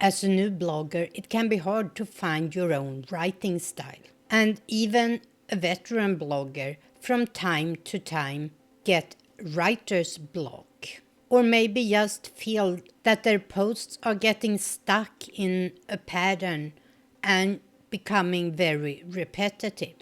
As a new blogger, it can be hard to find your own writing style. And even a veteran blogger from time to time get writer's block. Or maybe just feel that their posts are getting stuck in a pattern and becoming very repetitive.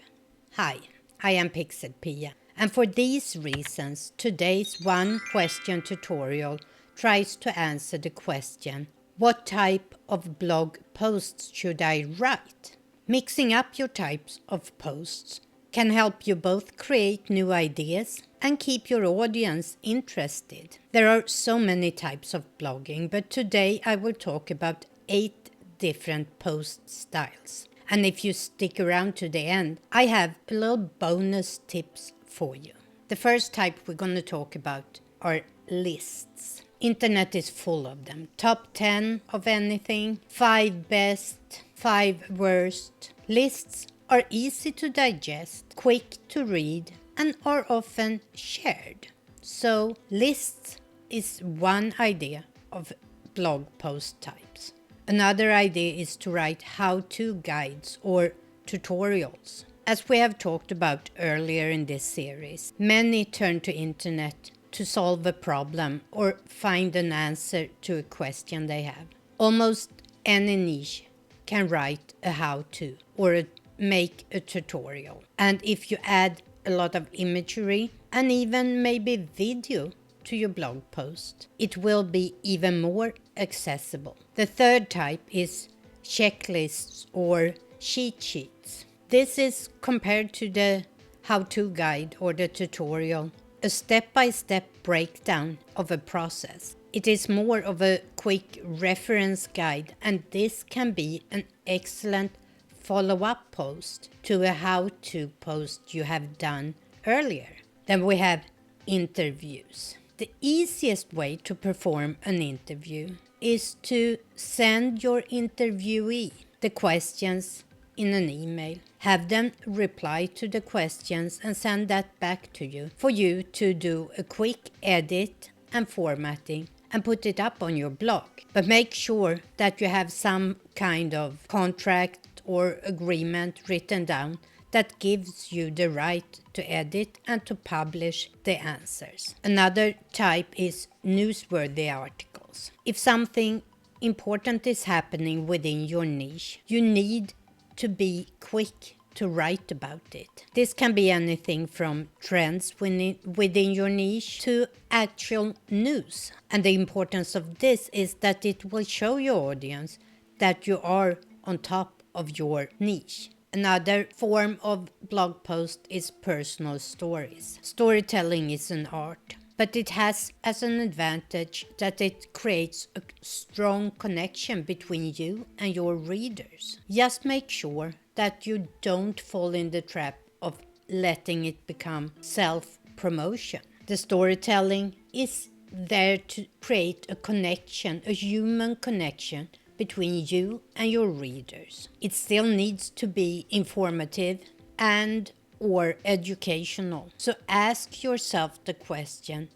Hi, I am PixelPia. And for these reasons, today's one question tutorial tries to answer the question, what type of blog posts should I write? Mixing up your types of posts can help you both create new ideas and keep your audience interested. There are so many types of blogging, but today I will talk about 8 different post styles. And if you stick around to the end, I have a little bonus tips for you. The first type we're going to talk about are lists. Internet is full of them. Top 10 of anything, 5 best, 5 worst. Lists are easy to digest, quick to read, and are often shared. So lists is one idea of blog post types. Another idea is to write how-to guides or tutorials. As we have talked about earlier in this series, many turn to internet to solve a problem or find an answer to a question they have. Almost any niche can write a how-to or make a tutorial. And if you add a lot of imagery and even maybe video to your blog post, it will be even more accessible. The third type is checklists or cheat sheets. This is compared to the how-to guide or the tutorial, a step-by-step breakdown of a process. It is more of a quick reference guide, and this can be an excellent follow-up post to a how-to post you have done earlier. Then we have interviews. The easiest way to perform an interview is to send your interviewee the questions in an email. Have them reply to the questions and send that back to you for you to do a quick edit and formatting and put it up on your blog. But make sure that you have some kind of contract or agreement written down that gives you the right to edit and to publish the answers. Another type is newsworthy articles. If something important is happening within your niche, you need to be quick to write about it. This can be anything from trends within your niche to actual news. And the importance of this is that it will show your audience that you are on top of your niche. Another form of blog post is personal stories. Storytelling is an art, but it has as an advantage that it creates a strong connection between you and your readers. Just make sure that you don't fall in the trap of letting it become self-promotion. The storytelling is there to create a connection, a human connection between you and your readers. It still needs to be informative and or educational. So ask yourself the question,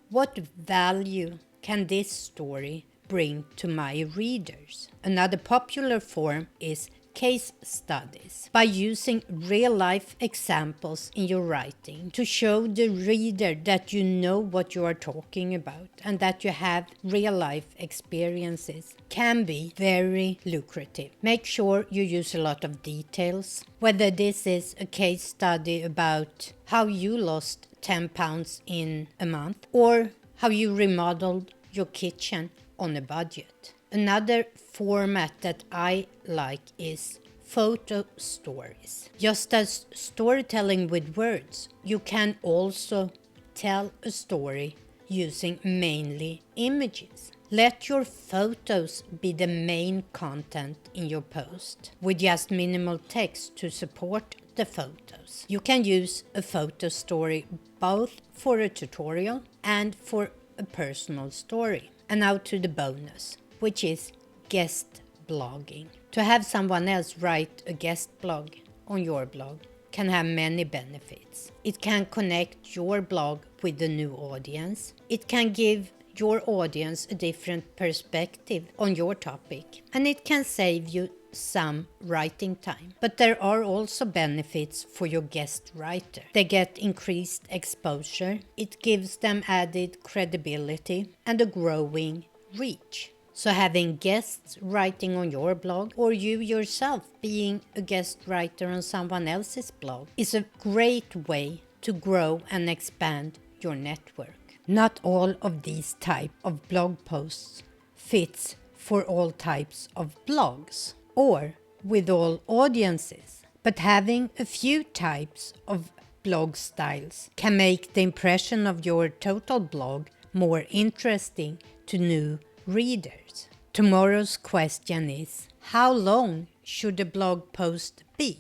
what value can this story bring to my readers? Another popular form is case studies, by using real-life examples in your writing to show the reader that you know what you are talking about and that you have real-life experiences, can be very lucrative. Make sure you use a lot of details, whether this is a case study about how you lost 10 pounds in a month or how you remodeled your kitchen on a budget. Another format that I like is photo stories. Just as storytelling with words, you can also tell a story using mainly images. Let your photos be the main content in your post, with just minimal text to support the photos. You can use a photo story both for a tutorial and for a personal story. And now to the bonus, which is guest blogging. To have someone else write a guest blog on your blog can have many benefits. It can connect your blog with a new audience. It can give your audience a different perspective on your topic, and it can save you some writing time. But there are also benefits for your guest writer. They get increased exposure, it gives them added credibility and a growing reach. So having guests writing on your blog, or you yourself being a guest writer on someone else's blog, is a great way to grow and expand your network. Not all of these type of blog posts fits for all types of blogs or with all audiences, but having a few types of blog styles can make the impression of your total blog more interesting to new readers. Tomorrow's question is, how long should a blog post be?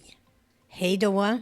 Hej då!